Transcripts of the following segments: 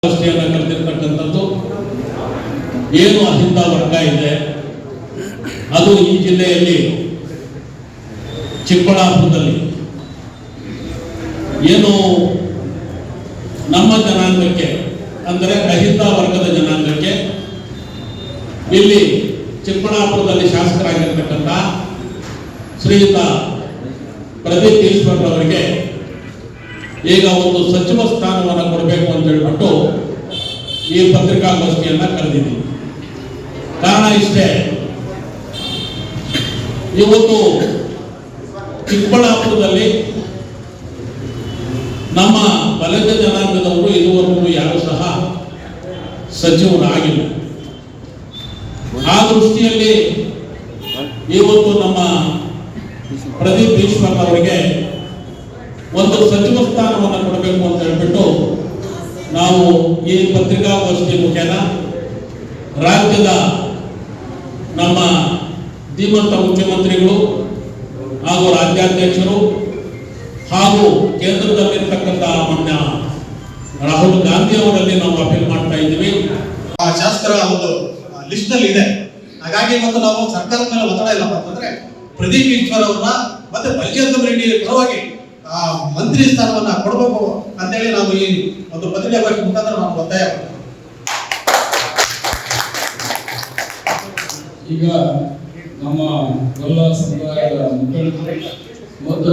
ಕರೆದಿರ್ತಕ್ಕಂಥದ್ದು ಏನು ಅಹಿಂದ ವರ್ಗ ಇದೆ ಅದು ಈ ಜಿಲ್ಲೆಯಲ್ಲಿ ಚಿಕ್ಕಬಳ್ಳಾಪುರದಲ್ಲಿ ಏನು ನಮ್ಮ ಜನಾಂಗಕ್ಕೆ ಅಂದರೆ ಅಹಿಂದ ವರ್ಗದ ಜನಾಂಗಕ್ಕೆ ಇಲ್ಲಿ ಚಿಕ್ಕಬಳ್ಳಾಪುರದಲ್ಲಿ ಶಾಸಕರಾಗಿರ್ತಕ್ಕಂಥ ಶ್ರೀಯುತ ಪ್ರದೀಪ್ ಈಶ್ವರ್ ಅವರಿಗೆ ಈಗ ಒಂದು ಸಚಿವ ಸ್ಥಾನವನ್ನು ಕೊಡಬೇಕು ಅಂತ ಹೇಳ್ಬಿಟ್ಟು ಈ ಪತ್ರಿಕಾಗೋಷ್ಠಿಯನ್ನ ಕರೆದಿದ್ದೀವಿ. ಕಾರಣ ಇಷ್ಟೇ, ಇವತ್ತು ಚಿಕ್ಕಬಳ್ಳಾಪುರದಲ್ಲಿ ನಮ್ಮ ಬಲಜ ಜನಾಂಗದವರು ಇದುವರೆಗೂ ಯಾರು ಸಹ ಸಚಿವರಾಗಿಲ್ಲ. ಆ ದೃಷ್ಟಿಯಲ್ಲಿ ಇವತ್ತು ನಮ್ಮ ಪ್ರದೀಪ್ ಈಶ್ವರ್ ಅವರಿಗೆ ಒಂದು ಸಚಿವ ಸ್ಥಾನವನ್ನು ಕೊಡಬೇಕು ಅಂತ ಹೇಳ್ಬಿಟ್ಟು ನಾವು ಈ ಪತ್ರಿಕಾಗೋಷ್ಠಿ ಮುಖೇನ ರಾಜ್ಯದ ನಮ್ಮ ಧೀಮಂತ ಮುಖ್ಯಮಂತ್ರಿಗಳು ಹಾಗೂ ರಾಜ್ಯಾಧ್ಯಕ್ಷರು ಹಾಗೂ ಕೇಂದ್ರದಲ್ಲಿರ್ತಕ್ಕಂಥ ಮಾನ್ಯ ರಾಹುಲ್ ಗಾಂಧಿ ಅವರಲ್ಲಿ ನಾವು ಅಪೀಲ್ ಮಾಡ್ತಾ ಇದ್ದೀವಿ. ಆ ಶಾಸಕರ ಒಂದು ಲಿಸ್ಟ್ ನಲ್ಲಿ ಇದೆ. ಹಾಗಾಗಿ ಇವತ್ತು ನಾವು ಸರ್ಕಾರದ ಮೇಲೆ ಒತ್ತಡ ಇಲ್ಲಪ್ಪ ಅಂತಂದ್ರೆ ಪ್ರದೀಪ್ ಈಶ್ವರ್ ಅವ್ರನ್ನ ಮತ್ತೆ ಬಲಚಂದ್ರ ರೆಡ್ಡಿ ಪರವಾಗಿ ಮಂತ್ರಿ ಸ್ಥಾನವನ್ನ ಕೊಡಬೇಕು ಅಂತೇಳಿ ನಾವು ಈ ಒಂದು ಪತ್ರಿಕಾಗೋಷ್ಠಿ ಮುಖಾಂತರ ನಾವು ಒತ್ತಾಯ ಮಾಡ್ತೀವಿ. ಈಗ ನಮ್ಮ ಗೊಲ್ಲ ಸಮುದಾಯದ ಮುಖಂಡರು ಮತ್ತು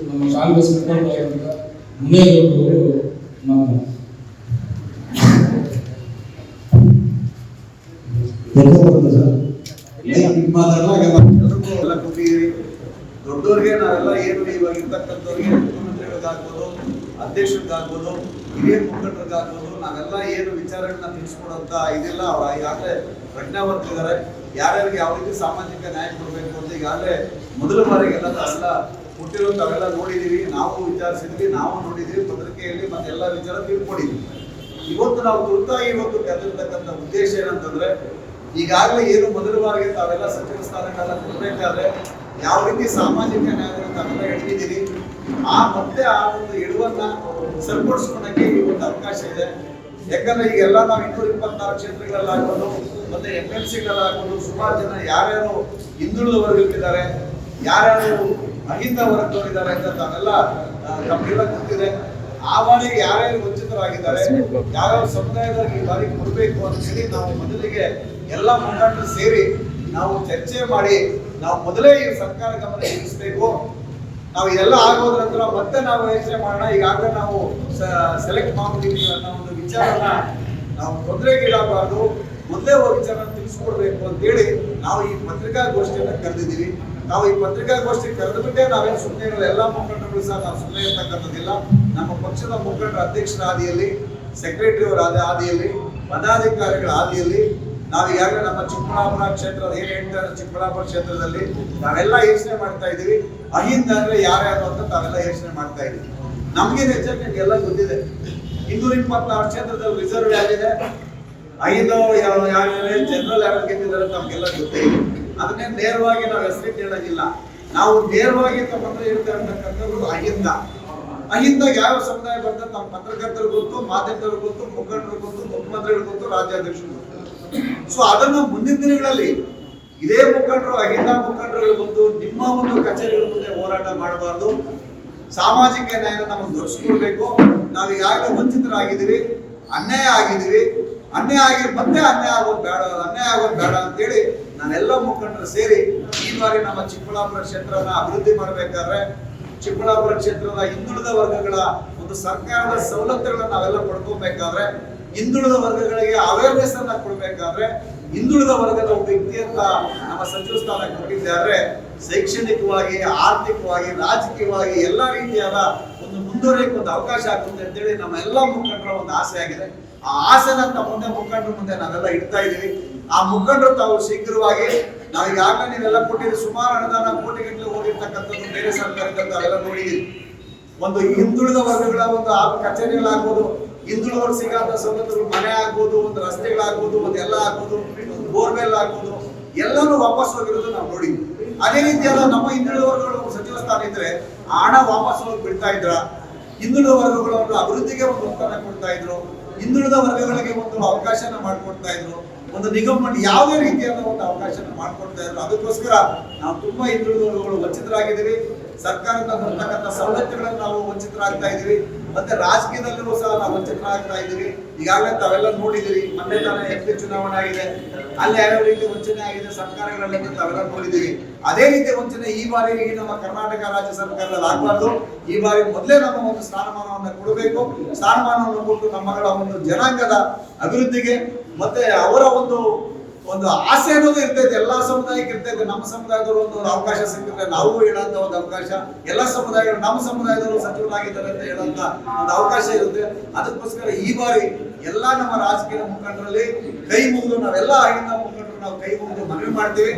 ನಮ್ಮ ಕಾಂಗ್ರೆಸ್ ಮುಖಂಡರಾದಂಥ ಮುನೇಗೌಡರು ದೊಡ್ಡವ್ರಿಗೆ ನಾವೆಲ್ಲ ಏನು ಇವಾಗ ಇರ್ತಕ್ಕಂಥವ್ರಿಗೆ ಮುಖ್ಯಮಂತ್ರಿಗಳಿಗಾಗ್ಬೋದು, ಅಧ್ಯಕ್ಷರಿಗಾಗ್ಬೋದು, ಹಿರಿಯ ಮುಖಂಡರಿಗಾಗ್ಬೋದು, ನಾವೆಲ್ಲ ಏನು ವಿಚಾರಗಳನ್ನ ತಿಳಿಸ್ಕೊಡುವಂತ ಇದೆಲ್ಲ ಅವ್ರ ಈಗಾಗಲೇ ಪ್ರಜ್ಞಾ ಬರ್ತಿದ್ದಾರೆ. ಯಾರ್ಯಾರಿಗೆ ಯಾವ ರೀತಿ ಸಾಮಾಜಿಕ ನ್ಯಾಯ ಕೊಡಬೇಕು ಅಂತ ಈಗಾಗಲೇ ಮೊದಲ ಬಾರಿಗೆಲ್ಲ ನಾವೆಲ್ಲ ಕೊಟ್ಟಿರೋ ತಾವೆಲ್ಲ ನೋಡಿದೀವಿ, ನಾವು ವಿಚಾರಿಸಿದ್ವಿ, ನಾವು ನೋಡಿದೀವಿ ಪತ್ರಿಕೆಯಲ್ಲಿ ಮತ್ತೆಲ್ಲ ವಿಚಾರ ತಿಳ್ಕೊಂಡಿದ್ವಿ. ಇವತ್ತು ನಾವು ತುರ್ತಾಗಿ ಇವತ್ತು ಕರೆದಿರ್ತಕ್ಕಂಥ ಉದ್ದೇಶ ಏನಂತಂದ್ರೆ ಈಗಾಗಲೇ ಏನು ಮೊದಲ ಬಾರಿಗೆ ತಾವೆಲ್ಲ ಸಚಿವ ಸ್ಥಾನಗಳೆಲ್ಲ ಕೊಡಬೇಕಾದ್ರೆ ಯಾವ ರೀತಿ ಸಾಮಾಜಿಕ ನ್ಯಾಯವನ್ನು ತಾವೆಲ್ಲ ಹಿಡಿದಿದ್ದೀರಿ, ಮತ್ತೆ ಆ ಒಂದು ಇಳುವನ್ನ ಸರಿಪಡಿಸ್ಕೊಳಕ್ಕೆ ಈ ಒಂದು ಅವಕಾಶ ಇದೆ. ಯಾಕಂದ್ರೆ ಈಗೆಲ್ಲ ನಾವು 224 ಕ್ಷೇತ್ರಗಳಲ್ಲಾಗ್ಬೋದು ಮತ್ತೆ MLCಗಳಲ್ಲಾಗ್ಬೋದು ಸುಮಾರು ಜನ ಯಾರ್ಯಾರು ಹಿಂದುಳಿದ ವರ್ಗಗಳಿದ್ದಾರೆ, ಯಾರ್ಯಾರು ಅಹಿಂದ ವರ್ಗದವರಿದ್ದಾರೆ ಅಂತ ತಾವೆಲ್ಲ ನಮಗೆಲ್ಲ ಗೊತ್ತಿದೆ. ಆ ಬಾರಿಗೆ ಯಾರ್ಯಾರು ವಂಚಿತರಾಗಿದ್ದಾರೆ, ಯಾವ್ಯಾವ ಸಮುದಾಯದವರಿಗೆ ಈ ಬಾರಿ ಕೊಡಬೇಕು ಅಂತ ಹೇಳಿ ನಾವು ಮೊದಲಿಗೆ ಎಲ್ಲ ಮುಖಂಡರು ಸೇರಿ ನಾವು ಚರ್ಚೆ ಮಾಡಿ ನಾವು ಮೊದಲೇ ಈ ಸರ್ಕಾರ ಗಮನ ಹರಿಸಬೇಕು. ನಾವು ಇದೆಲ್ಲ ಆಗೋದ್ರ ನಂತರ ಮತ್ತೆ ನಾವು ಯೋಚನೆ ಮಾಡೋಣ. ಈಗಾಗಲೇ ನಾವು ಸೆಲೆಕ್ಟ್ ಮಾಡ್ಬಿಟ್ಟಿದ್ದೀವಿ ಅನ್ನೋ ಒಂದು ವಿಚಾರನ ನಾವು ತೊಂದರೆಗೀಡಾಗಬಾರ್ದು, ಮೊದಲೇ ವಿಚಾರ ತಿಳಿಸ್ಕೊಡ್ಬೇಕು ಅಂತೇಳಿ ನಾವು ಈ ಪತ್ರಿಕಾಗೋಷ್ಠಿಯನ್ನ ಕರೆದಿದ್ದೀವಿ. ನಾವು ಈ ಪತ್ರಿಕಾಗೋಷ್ಠಿ ಕರೆದುಬಿಟ್ಟೆ ನಾವೇನು ಸುಮ್ಮನೆ ಇರಲ್ಲ. ಎಲ್ಲ ಮುಖಂಡರು ಸಹ ನಾವು ಸುಮ್ಮನೆ ಇರ್ತಕ್ಕಂಥದ್ದಿಲ್ಲ. ನಮ್ಮ ಪಕ್ಷದ ಮುಖಂಡರ ಅಧ್ಯಕ್ಷರ ಹಾದಿಯಲ್ಲಿ, ಸೆಕ್ರೆಟರಿ ಅವರ ಹಾದಿಯಲ್ಲಿ, ಪದಾಧಿಕಾರಿಗಳ ಹಾದಿಯಲ್ಲಿ ನಾವು ಈಗಾಗಲೇ ನಮ್ಮ ಚಿಕ್ಕಬಳ್ಳಾಪುರ ಕ್ಷೇತ್ರದ ಏನು ಹೇಳ್ತಾರೆ ಚಿಕ್ಕಬಳ್ಳಾಪುರ ಕ್ಷೇತ್ರದಲ್ಲಿ ನಾವೆಲ್ಲ ಯೋಚನೆ ಮಾಡ್ತಾ ಇದ್ದೀವಿ. ಅಹಿಂದ ಅಂದ್ರೆ ಯಾರ್ಯಾರು ಅಂತ ತಾವೆಲ್ಲ ಯೋಚನೆ ಮಾಡ್ತಾ ಇದ್ದೀವಿ. ನಮ್ಗೆ ಹೆಚ್ಚಾಗಿ ಎಲ್ಲ ಗೊತ್ತಿದೆ. 224 ಕ್ಷೇತ್ರದಲ್ಲಿ ರಿಸರ್ವ್ ಯಾರಿದೆ, ಅಹಿಂದ ಯಾರಿದ್ದಾರೆ, ಜನರಲ್ ಯಾರು ಗೆದ್ದಿದ್ದಾರೆ ನಮ್ಗೆಲ್ಲ ಗೊತ್ತಿದೆ. ಅದನ್ನೇ ನೇರವಾಗಿ ನಾವು ಹೆಸರಿಟ್ಟು ಹೇಳೋದಿಲ್ಲ. ನಾವು ನೇರವಾಗಿ ತಮ್ಮ ಹತ್ರ ಹೇಳ್ತಾ ಇರ್ತಕ್ಕಂಥದ್ದು ಅಹಿಂದ. ಅಹಿಂದಾಗ ಯಾವ ಸಮುದಾಯ ಬರ್ತದೆ ನಮ್ಮ ಪತ್ರಕರ್ತರು ಗೊತ್ತು, ಮಾಧ್ಯಮದವರು ಗೊತ್ತು, ಮುಖಂಡರು ಗೊತ್ತು, ಮುಖ್ಯಮಂತ್ರಿಗಳು ಗೊತ್ತು, ರಾಜ್ಯಾಧ್ಯಕ್ಷರು ಗೊತ್ತು. ಸೊ ಅದನ್ನು ಮುಂದಿನ ದಿನಗಳಲ್ಲಿ ಇದೇ ಮುಖಂಡರು ಅಹಿಂದ ಮುಖಂಡರುಗಳು ಬಂದು ನಿಮ್ಮ ಒಂದು ಕಚೇರಿಗಳ ಮುಂದೆ ಹೋರಾಟ ಮಾಡಬಾರ್ದು. ಸಾಮಾಜಿಕ ನ್ಯಾಯ ನಮಗೆ ದೊರಕಿಸ್ಕೊಡ್ಬೇಕು. ನಾವು ಈಗಾಗಲೇ ವಂಚಿತರಾಗಿದ್ದೀವಿ, ಅನ್ಯಾಯ ಆಗಿದ್ದೀವಿ, ಮತ್ತೆ ಅನ್ಯಾಯ ಆಗೋದು ಬೇಡ ಅಂತೇಳಿ ನಾನೆಲ್ಲ ಮುಖಂಡರು ಸೇರಿ ಈ ಬಾರಿ ನಮ್ಮ ಚಿಕ್ಕಬಳ್ಳಾಪುರ ಕ್ಷೇತ್ರನ ಅಭಿವೃದ್ಧಿ ಮಾಡಬೇಕಾದ್ರೆ ಚಿಕ್ಕಬಳ್ಳಾಪುರ ಕ್ಷೇತ್ರದ ಹಿಂದುಳಿದ ವರ್ಗಗಳ ಒಂದು ಸರ್ಕಾರದ ಸವಲತ್ತುಗಳನ್ನ ನಾವೆಲ್ಲ ಪಡ್ಕೋಬೇಕಾದ್ರೆ, ಹಿಂದುಳಿದ ವರ್ಗಗಳಿಗೆ ಅವೇರ್ನೆಸ್ ಅನ್ನ ಕೊಡ್ಬೇಕಾದ್ರೆ, ಹಿಂದುಳಿದ ವರ್ಗದ ಒಬ್ಬ ವ್ಯಕ್ತಿ ಅಂತ ನಮ್ಮ ಸಚಿವ ಸ್ಥಾನ ಕೊಟ್ಟಿದ್ದಾರೆ, ಶೈಕ್ಷಣಿಕವಾಗಿ, ಆರ್ಥಿಕವಾಗಿ, ರಾಜಕೀಯವಾಗಿ ಎಲ್ಲಾ ರೀತಿಯಾದ ಒಂದು ಮುಂದುವರಿಯಕ್ಕೆ ಒಂದು ಅವಕಾಶ ಆಗುತ್ತೆ ಅಂತೇಳಿ ನಮ್ಮ ಎಲ್ಲ ಮುಖಂಡರ ಒಂದು ಆಸೆ ಆಗಿದೆ. ಆ ಆಸೆನ ಮುಂದೆ ಮುಖಂಡರ ಮುಂದೆ ನಾವೆಲ್ಲ ಇಡ್ತಾ ಇದೀವಿ. ಆ ಮುಖಂಡರು ತಾವು ಶೀಘ್ರವಾಗಿ ನಾವು ಈಗಾಗಲೇ ನೀವೆಲ್ಲ ಕೊಟ್ಟಿದ್ದೀವಿ, ಸುಮಾರು ಅನುದಾನ ಕೋಟಿಗಟ್ಟಲೆ ಹೋಗಿರ್ತಕ್ಕಂಥದ್ದು ಬೇರೆ ಸರ್ಕಾರದಿಂದ ತಾವೆಲ್ಲ ನೋಡಿದ್ದೀವಿ. ಒಂದು ಹಿಂದುಳಿದ ವರ್ಗಗಳ ಒಂದು ಕಚೇರಿಗಳಾಗ್ಬೋದು, ಹಿಂದುಳಿದವರು ಸಿಗಾದ ಸವಲತ್ತುಗಳು, ಮನೆ ಆಗ್ಬೋದು, ಒಂದು ರಸ್ತೆಗಳಾಗ್ಬೋದು, ಒಂದು ಎಲ್ಲ ಆಗ್ಬೋದು, ಒಂದು ಬೋರ್ವೆಲ್ ಆಗ್ಬೋದು, ಎಲ್ಲಾನು ವಾಪಸ್ ಹೋಗಿರೋದು ನಾವು ನೋಡಿದ್ವಿ. ಅದೇ ರೀತಿಯಾದ ನಮ್ಮ ಹಿಂದುಳಿದ ವರ್ಗಗಳು ಸಚಿವ ಸ್ಥಾನ ಇದ್ರೆ ಹಣ ವಾಪಸ್ ಹೋಗಿ ಬಿಡ್ತಾ ಇದ್ರ ಹಿಂದುಳಿದ ವರ್ಗಗಳನ್ನು ಅಭಿವೃದ್ಧಿಗೆ ಒಂದು ಒತ್ತಡ ಕೊಡ್ತಾ ಇದ್ರು, ಹಿಂದುಳಿದ ವರ್ಗಗಳಿಗೆ ಒಂದು ಅವಕಾಶನ ಮಾಡಿಕೊಡ್ತಾ ಇದ್ರು, ಒಂದು ನಿಗಮ ಯಾವುದೇ ರೀತಿಯಾದ ಒಂದು ಅವಕಾಶನ ಮಾಡಿಕೊಡ್ತಾ ಇದ್ರು. ಅದಕ್ಕೋಸ್ಕರ ನಾವು ತುಂಬಾ ಹಿಂದುಳಿದ ವರ್ಗಗಳು ವಂಚಿತರಾಗಿದ್ದೀವಿ. ಸರ್ಕಾರದಿಂದ ಬರ್ತಕ್ಕಂಥ ಸವಲತ್ತುಗಳನ್ನು ನಾವು ವಂಚಿತರಾಗ್ತಾ ಇದ್ದೀವಿ. ಮತ್ತೆ ರಾಜಕೀಯದಲ್ಲೂ ಸಹ ನಾವು ವಂಚಿತರಾಗ್ತಾ ಇದ್ದೀವಿ. ಈಗಾಗಲೇ ತಾವೆಲ್ಲ ನೋಡಿದಿರಿ, ಮೊನ್ನೆ ತಾನೇ MP ಚುನಾವಣೆ ಆಗಿದೆ, ಅಲ್ಲಿ ಯಾವ ರೀತಿ ವಂಚನೆ ಆಗಿದೆ ಸರ್ಕಾರಗಳಲ್ಲಿ ತಾವೆಲ್ಲ ನೋಡಿದ್ದೀವಿ. ಅದೇ ರೀತಿ ವಂಚನೆ ಈ ಬಾರಿ ಈ ನಮ್ಮ ಕರ್ನಾಟಕ ರಾಜ್ಯ ಸರ್ಕಾರದಲ್ಲಿ ಆಗಬಾರ್ದು. ಈ ಬಾರಿ ಮೊದಲೇ ನಮ್ಮ ಒಂದು ಸ್ಥಾನಮಾನವನ್ನು ಕೊಡಬೇಕು. ಸ್ಥಾನಮಾನವನ್ನು ಕೊಟ್ಟು ನಮ್ಮಗಳ ಒಂದು ಜನಾಂಗದ ಅಭಿವೃದ್ಧಿಗೆ ಮತ್ತೆ ಅವರ ಒಂದು ಆಸೆ ಅನ್ನೋದು ಇರ್ತೈತೆ, ಎಲ್ಲಾ ಸಮುದಾಯಕ್ಕೆ ಇರ್ತೈತೆ. ನಮ್ಮ ಸಮುದಾಯದವರು ಒಂದು ಅವಕಾಶ ಸಿಕ್ಕಿದ್ರೆ ನಾವು ಹೇಳೋಂತ ಒಂದು ಅವಕಾಶ, ಎಲ್ಲ ಸಮುದಾಯಗಳು ನಮ್ಮ ಸಮುದಾಯದವರು ಸಚಿವರಾಗಿದ್ದಾರೆ ಅಂತ ಹೇಳೋಂತ ಒಂದು ಅವಕಾಶ ಇರುತ್ತೆ. ಅದಕ್ಕೋಸ್ಕರ ಈ ಬಾರಿ ಎಲ್ಲಾ ನಮ್ಮ ರಾಜಕೀಯ ಮುಖಂಡರಲ್ಲಿ ಕೈ ಮುಗಿದು ನಾವೆಲ್ಲ ಆಗಿನ ಮುಖಂಡರು ನಾವು ಕೈ ಮುಗಿದು ಮನವಿ ಮಾಡ್ತೀವಿ.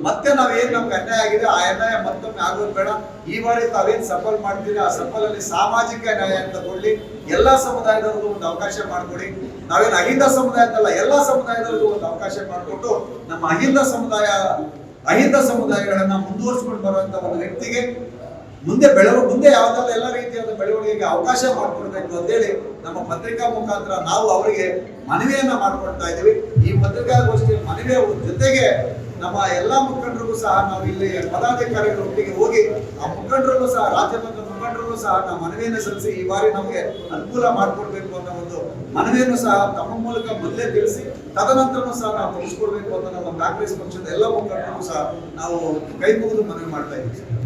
ಮತ್ತೆ ನಾವೇನ್ ನಮ್ಗೆ ಅನ್ಯಾಯ ಆಗಿದೆ ಆ ಅನ್ಯಾಯ ಮತ್ತೊಮ್ಮೆ ಆಗೋದು ಬೇಡ. ಈ ಬಾರಿ ತಾವೇನ್ ಸಫಲ್ ಮಾಡ್ತೀರಿ ಆ ಸಫಲಲ್ಲಿ ಸಾಮಾಜಿಕ ನ್ಯಾಯ ಅಂತ ಕೊಡ್ಲಿ, ಎಲ್ಲಾ ಸಮುದಾಯದವ್ರಿಗೂ ಒಂದು ಅವಕಾಶ ಮಾಡಿಕೊಡಿ. ನಾವೇನು ಅಹಿಂದ ಸಮುದಾಯ ಅಂತಲ್ಲ, ಎಲ್ಲಾ ಸಮುದಾಯದವ್ರಿಗೂ ಒಂದು ಅವಕಾಶ ಮಾಡಿಕೊಟ್ಟು ನಮ್ಮ ಅಹಿಂದ ಸಮುದಾಯಗಳನ್ನ ಮುಂದುವರಿಸಿಕೊಂಡು ಬರುವಂತ ಒಂದು ವ್ಯಕ್ತಿಗೆ ಮುಂದೆ ಯಾವ್ದೆಲ್ಲ ಎಲ್ಲ ರೀತಿಯಾದ ಬೆಳವಣಿಗೆಗೆ ಅವಕಾಶ ಮಾಡಿಕೊಡ್ಬೇಕು ಅಂತೇಳಿ ನಮ್ಮ ಪತ್ರಿಕಾ ಮುಖಾಂತರ ನಾವು ಅವರಿಗೆ ಮನವಿಯನ್ನ ಮಾಡ್ಕೊಳ್ತಾ ಇದ್ದೀವಿ. ಈ ಪತ್ರಿಕಾಗೋಷ್ಠಿಯ ಮನವಿಯ ಜೊತೆಗೆ ನಮ್ಮ ಎಲ್ಲಾ ಮುಖಂಡರಿಗೂ ಸಹ ನಾವು ಇಲ್ಲಿ ಪದಾಧಿಕಾರಿಗಳ ಒಟ್ಟಿಗೆ ಹೋಗಿ ಆ ಮುಖಂಡರಿಗೂ ಸಹ ರಾಜ್ಯದ ಮುಖಂಡರಿಗೂ ಸಹ ನಾವು ಮನವಿಯನ್ನು ಸಲ್ಲಿಸಿ ಈ ಬಾರಿ ನಮಗೆ ಅನುಕೂಲ ಮಾಡಿಕೊಡ್ಬೇಕು ಅನ್ನೋ ಒಂದು ಮನವಿಯನ್ನು ಸಹ ತಮ್ಮ ಮೂಲಕ ಮೊದಲೇ ತಿಳಿಸಿ ತದನಂತರನೂ ಸಹ ನಾವು ಮುಗಿಸ್ಕೊಡ್ಬೇಕು ಅಂತ ನಮ್ಮ ಕಾಂಗ್ರೆಸ್ ಪಕ್ಷದ ಎಲ್ಲ ಮುಖಂಡರು ಸಹ ನಾವು ಕೈ ಮುಗಿದು ಮನವಿ ಮಾಡ್ತಾ ಇದ್ದೀವಿ.